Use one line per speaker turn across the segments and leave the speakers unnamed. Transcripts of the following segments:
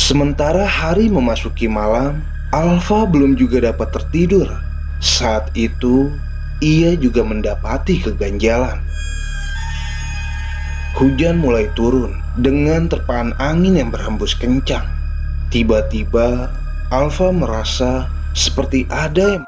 Sementara hari memasuki malam, Alfa belum juga dapat tertidur. Saat itu, ia juga mendapati keganjalan. Hujan mulai turun dengan terpaan angin yang berhembus kencang. Tiba-tiba, Alfa merasa seperti ada yang...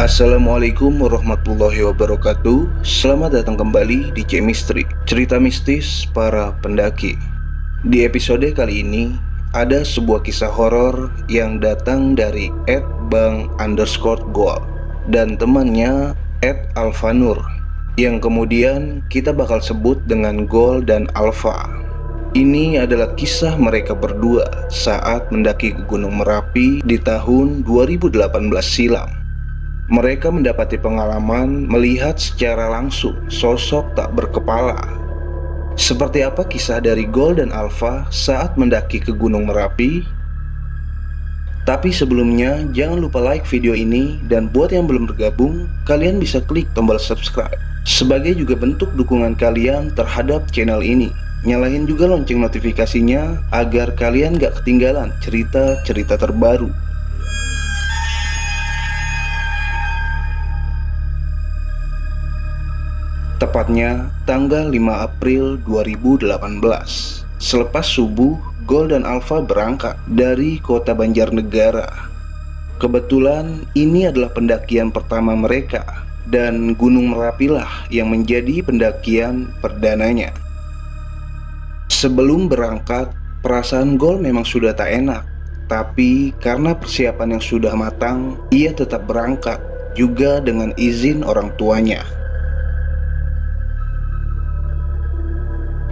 Assalamualaikum warahmatullahi wabarakatuh. Selamat datang kembali di Chemistry, cerita mistis para pendaki. Di episode kali ini ada sebuah kisah horor yang datang dari @bang_gol dan temannya @alfanur, yang kemudian kita bakal sebut dengan Gol dan Alfa. Ini adalah kisah mereka berdua saat mendaki ke Gunung Merapi di tahun 2018 silam. Mereka mendapati pengalaman melihat secara langsung sosok tak berkepala. Seperti apa kisah dari Gol dan Alfa saat mendaki ke Gunung Merapi? Tapi sebelumnya, jangan lupa like video ini, dan buat yang belum bergabung, kalian bisa klik tombol subscribe sebagai juga bentuk dukungan kalian terhadap channel ini. Nyalain juga lonceng notifikasinya agar kalian gak ketinggalan cerita-cerita terbaru. Tepatnya tanggal 5 April 2018. Selepas subuh, Gol dan Alfa berangkat dari kota Banjarnegara. Kebetulan ini adalah pendakian pertama mereka, dan Gunung Merapi lah yang menjadi pendakian perdananya. Sebelum berangkat, perasaan Gol memang sudah tak enak. Tapi karena persiapan yang sudah matang, ia tetap berangkat, juga dengan izin orang tuanya.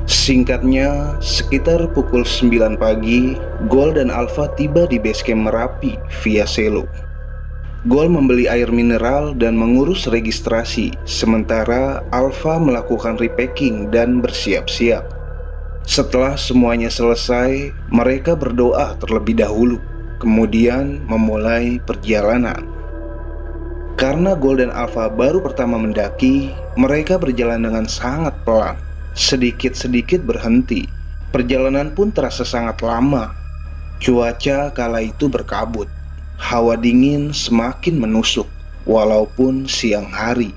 Singkatnya, sekitar pukul 9 pagi, Gol dan Alfa tiba di base camp Merapi via Selo. Gol membeli air mineral dan mengurus registrasi, sementara Alfa melakukan repacking dan bersiap-siap. Setelah semuanya selesai, mereka berdoa terlebih dahulu, kemudian memulai perjalanan. Karena Gol dan Alfa baru pertama mendaki, mereka berjalan dengan sangat pelan. Sedikit-sedikit berhenti. Perjalanan pun terasa sangat lama. Cuaca kala itu berkabut. Hawa dingin semakin menusuk, walaupun siang hari.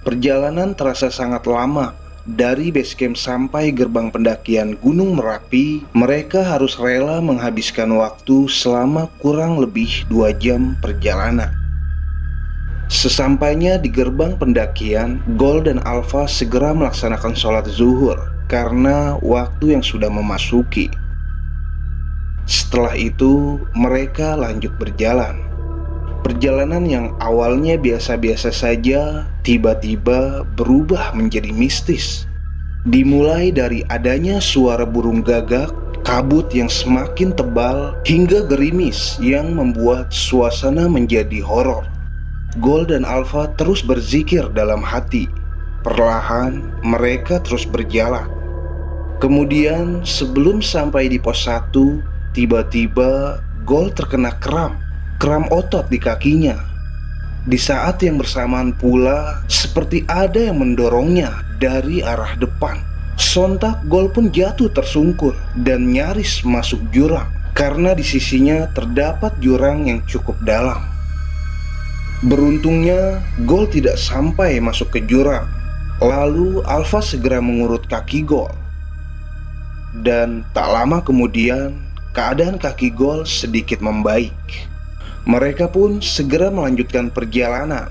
Perjalanan terasa sangat lama. Dari base camp sampai gerbang pendakian Gunung Merapi, mereka harus rela menghabiskan waktu selama kurang lebih 2 jam perjalanan. Sesampainya di gerbang pendakian, Gol dan Alfa segera melaksanakan sholat zuhur karena waktu yang sudah memasuki. Setelah itu, mereka lanjut berjalan. Perjalanan yang awalnya biasa-biasa saja, tiba-tiba berubah menjadi mistis. Dimulai dari adanya suara burung gagak, kabut yang semakin tebal, hingga gerimis yang membuat suasana menjadi horor. Gol dan Alfa terus berzikir dalam hati. Perlahan mereka terus berjalan. Kemudian sebelum sampai di pos 1, tiba-tiba Gol terkena kram otot di kakinya. Di saat yang bersamaan pula, seperti ada yang mendorongnya dari arah depan. Sontak Gol pun jatuh tersungkur dan nyaris masuk jurang, karena di sisinya terdapat jurang yang cukup dalam. Beruntungnya, Gol tidak sampai masuk ke jurang. Lalu Alfa segera mengurut kaki Gol. Dan tak lama kemudian, keadaan kaki Gol sedikit membaik. Mereka pun segera melanjutkan perjalanan.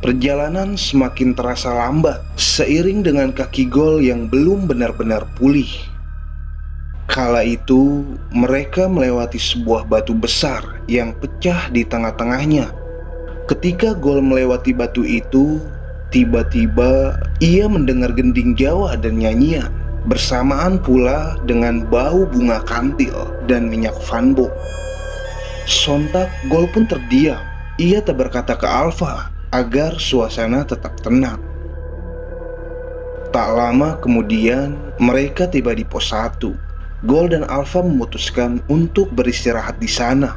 Perjalanan semakin terasa lambat seiring dengan kaki Gol yang belum benar-benar pulih. Kala itu, mereka melewati sebuah batu besar yang pecah di tengah-tengahnya. Ketika Gol melewati batu itu, tiba-tiba ia mendengar gending Jawa dan nyanyian, bersamaan pula dengan bau bunga kantil dan minyak vanbok. Sontak Gol pun terdiam. Ia tak berkata ke Alfa agar suasana tetap tenang. Tak lama kemudian, mereka tiba di pos 1. Gold dan Alpha memutuskan untuk beristirahat di sana.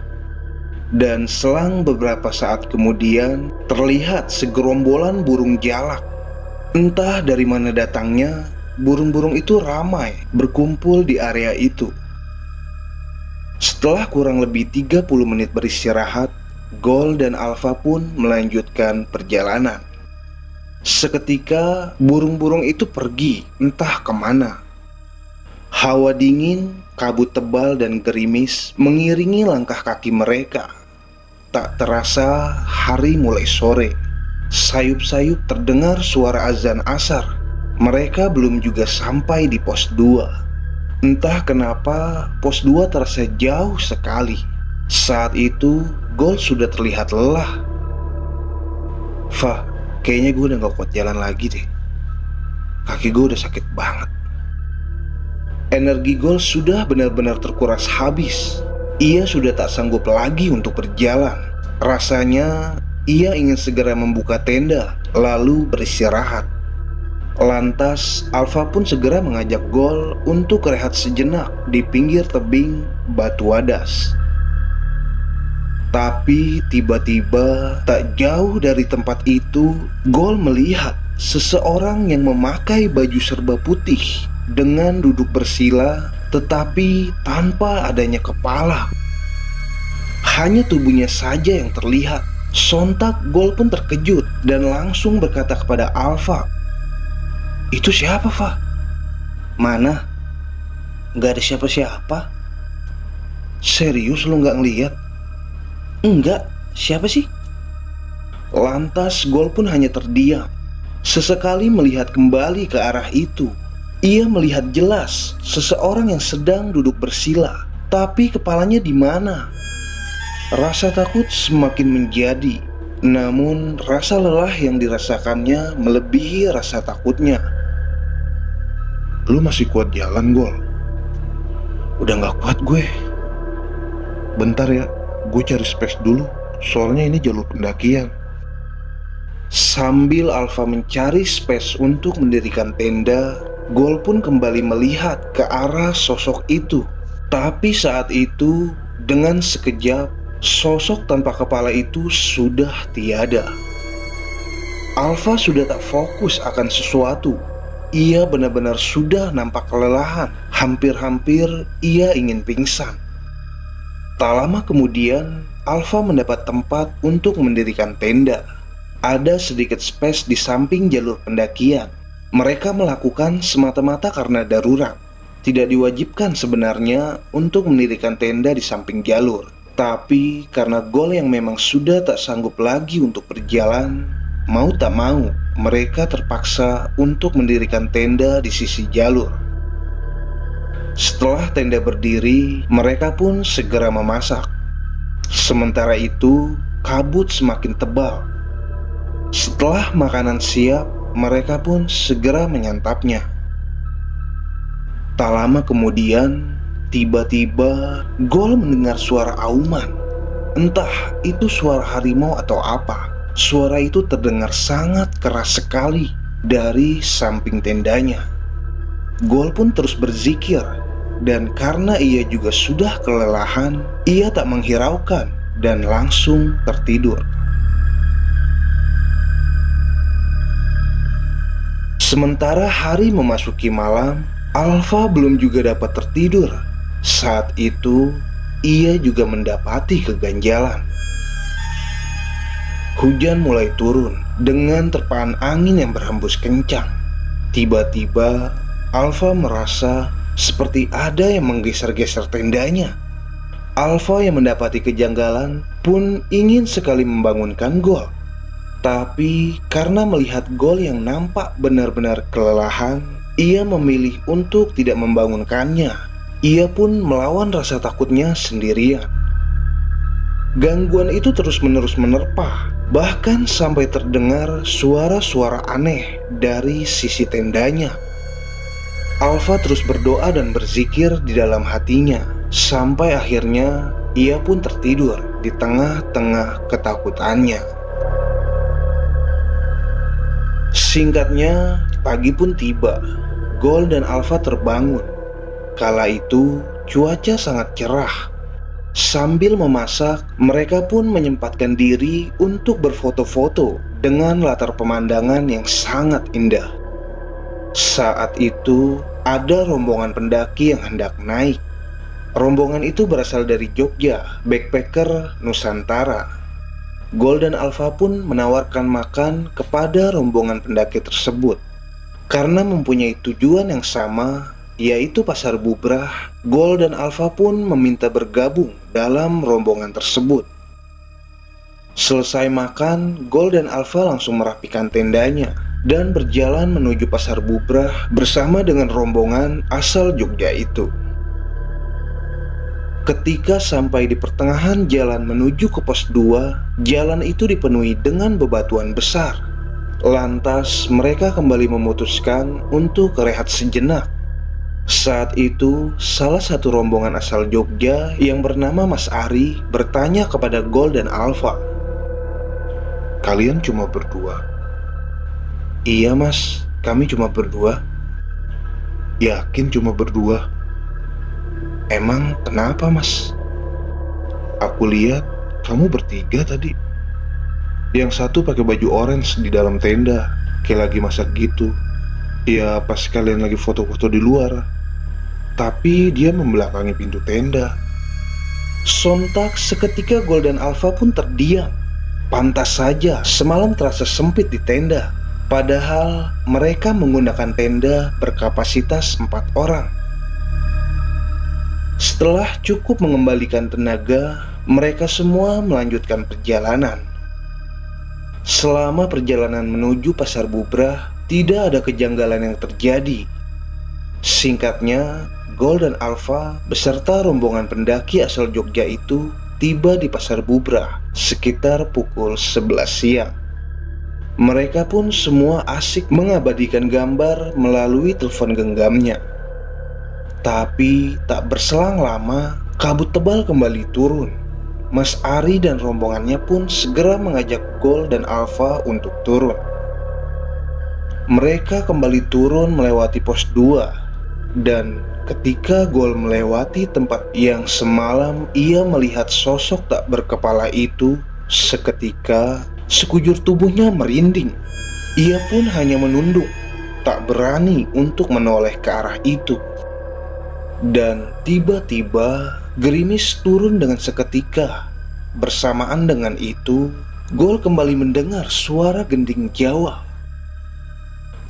Dan selang beberapa saat kemudian, terlihat segerombolan burung jalak. Entah dari mana datangnya, burung-burung itu ramai berkumpul di area itu. Setelah kurang lebih 30 menit beristirahat, Gold dan Alpha pun melanjutkan perjalanan. Seketika burung-burung itu pergi entah kemana. Hawa dingin, kabut tebal dan gerimis mengiringi langkah kaki mereka. Tak terasa hari mulai sore. Sayup-sayup terdengar suara azan asar. Mereka belum juga sampai di pos 2. Entah kenapa pos 2 terasa jauh sekali. Saat itu Gold sudah terlihat lelah. "Fa, kayaknya gue udah gak kuat jalan lagi deh. Kaki gue udah sakit banget." Energi Gold sudah benar-benar terkuras habis. Ia sudah tak sanggup lagi untuk berjalan. Rasanya ia ingin segera membuka tenda lalu beristirahat. Lantas Alpha pun segera mengajak Gold untuk rehat sejenak di pinggir tebing batu wadas. Tapi tiba-tiba tak jauh dari tempat itu, Gold melihat seseorang yang memakai baju serba putih dengan duduk bersila tetapi tanpa adanya kepala. Hanya tubuhnya saja yang terlihat. Sontak Gold pun terkejut dan langsung berkata kepada Alpha, "Itu siapa, Fa?" "Mana? Gak ada siapa-siapa." "Serius lu gak ngeliat?" "Enggak, siapa sih?" Lantas Gold pun hanya terdiam. Sesekali melihat kembali ke arah itu. Ia melihat jelas seseorang yang sedang duduk bersila, tapi kepalanya di mana? Rasa takut semakin menjadi, namun rasa lelah yang dirasakannya melebihi rasa takutnya. "Lu masih kuat jalan, Gol?" "Udah gak kuat gue. Bentar ya, gue cari space dulu, soalnya ini jalur pendakian." Sambil Alpha mencari space untuk mendirikan tenda, Gold pun kembali melihat ke arah sosok itu. Tapi saat itu, dengan sekejap, sosok tanpa kepala itu sudah tiada. Alpha sudah tak fokus akan sesuatu. Ia benar-benar sudah nampak kelelahan. Hampir-hampir ia ingin pingsan. Tak lama kemudian, Alpha mendapat tempat untuk mendirikan tenda. Ada sedikit space di samping jalur pendakian. Mereka melakukan semata-mata karena darurat. Tidak diwajibkan sebenarnya untuk mendirikan tenda di samping jalur. Tapi karena Gold yang memang sudah tak sanggup lagi untuk berjalan, mau tak mau mereka terpaksa untuk mendirikan tenda di sisi jalur. Setelah tenda berdiri, mereka pun segera memasak. Sementara itu, kabut semakin tebal. Setelah makanan siap, mereka pun segera menyantapnya. Tak lama kemudian, tiba-tiba Gold mendengar suara auman. Entah itu suara harimau atau apa. Suara itu terdengar sangat keras sekali dari samping tendanya. Gold pun terus berzikir, dan karena ia juga sudah kelelahan, ia tak menghiraukan dan langsung tertidur. Sementara hari memasuki malam, Alpha belum juga dapat tertidur. Saat itu, ia juga mendapati keganjalan. Hujan mulai turun dengan terpaan angin yang berhembus kencang. Tiba-tiba, Alpha merasa seperti ada yang menggeser-geser tendanya. Alpha yang mendapati kejanggalan pun ingin sekali membangunkan Gold. Tapi karena melihat Gold yang nampak benar-benar kelelahan, ia memilih untuk tidak membangunkannya. Ia pun melawan rasa takutnya sendirian. Gangguan itu terus-menerus menerpa, bahkan sampai terdengar suara-suara aneh dari sisi tendanya. Alpha terus berdoa dan berzikir di dalam hatinya, sampai akhirnya ia pun tertidur di tengah-tengah ketakutannya. Singkatnya, pagi pun tiba. Gold dan Alpha terbangun. Kala itu cuaca sangat cerah. Sambil memasak, mereka pun menyempatkan diri untuk berfoto-foto dengan latar pemandangan yang sangat indah. Saat itu ada rombongan pendaki yang hendak naik. Rombongan itu berasal dari Jogja, backpacker Nusantara. Gold dan Alpha pun menawarkan makan kepada rombongan pendaki tersebut. Karena mempunyai tujuan yang sama, yaitu pasar bubrah, Gold dan Alpha pun meminta bergabung dalam rombongan tersebut. Selesai makan, Gold dan Alpha langsung merapikan tendanya dan berjalan menuju pasar bubrah bersama dengan rombongan asal Jogja itu. Ketika sampai di pertengahan jalan menuju ke pos 2, jalan itu dipenuhi dengan bebatuan besar. Lantas mereka kembali memutuskan untuk rehat sejenak. Saat itu salah satu rombongan asal Jogja yang bernama Mas Ari bertanya kepada Gold dan Alpha, "Kalian cuma berdua?" "Iya mas, kami cuma berdua." "Yakin cuma berdua?" "Emang kenapa mas?" "Aku lihat kamu bertiga tadi. Yang satu pakai baju orange di dalam tenda, kayak lagi masak gitu. Ya pas kalian lagi foto-foto di luar. Tapi dia membelakangi pintu tenda." Sontak seketika Gold dan Alpha pun terdiam. Pantas saja semalam terasa sempit di tenda. Padahal mereka menggunakan tenda berkapasitas 4 orang. Setelah cukup mengembalikan tenaga, mereka semua melanjutkan perjalanan. Selama perjalanan menuju pasar bubrah, tidak ada kejanggalan yang terjadi. Singkatnya, Gold dan Alpha beserta rombongan pendaki asal Jogja itu tiba di pasar bubrah sekitar pukul 11 siang. Mereka pun semua asik mengabadikan gambar melalui telepon genggamnya. Tapi tak berselang lama, kabut tebal kembali turun. Mas Ari dan rombongannya pun segera mengajak Gold dan Alpha untuk turun. Mereka kembali turun melewati pos 2. Dan ketika Gold melewati tempat yang semalam ia melihat sosok tak berkepala itu, seketika sekujur tubuhnya merinding. Ia pun hanya menunduk, tak berani untuk menoleh ke arah itu. Dan tiba-tiba gerimis turun dengan seketika. Bersamaan dengan itu, Gold kembali mendengar suara gending Jawa.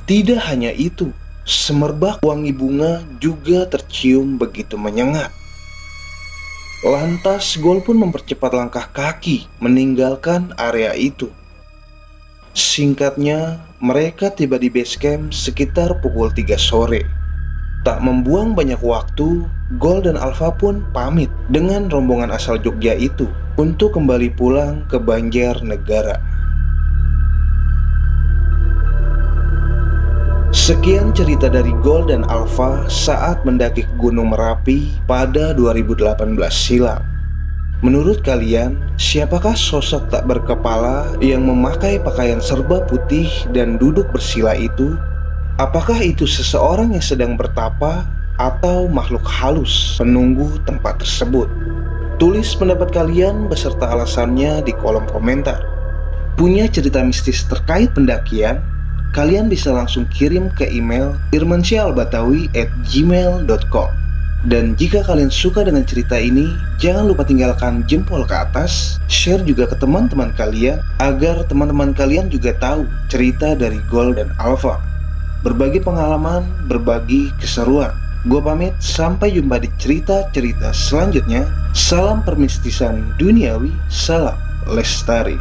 Tidak hanya itu, semerbak wangi bunga juga tercium begitu menyengat. Lantas Gold pun mempercepat langkah kaki meninggalkan area itu. Singkatnya, mereka tiba di base camp sekitar pukul 3 sore. Tak membuang banyak waktu, Gold dan Alpha pun pamit dengan rombongan asal Jogja itu untuk kembali pulang ke Banjarnegara. Sekian cerita dari Gold dan Alpha saat mendaki ke Gunung Merapi pada 2018 silam. Menurut kalian, siapakah sosok tak berkepala yang memakai pakaian serba putih dan duduk bersila itu? Apakah itu seseorang yang sedang bertapa atau makhluk halus penunggu tempat tersebut? Tulis pendapat kalian beserta alasannya di kolom komentar. Punya cerita mistis terkait pendakian? Kalian bisa langsung kirim ke email irmansyaalbatawi@gmail.com. Dan jika kalian suka dengan cerita ini, jangan lupa tinggalkan jempol ke atas, share juga ke teman-teman kalian agar teman-teman kalian juga tahu cerita dari Gold dan Alpha. Berbagi pengalaman, berbagi keseruan. Gue pamit, sampai jumpa di cerita-cerita selanjutnya. Salam permistisan duniawi, salam lestari.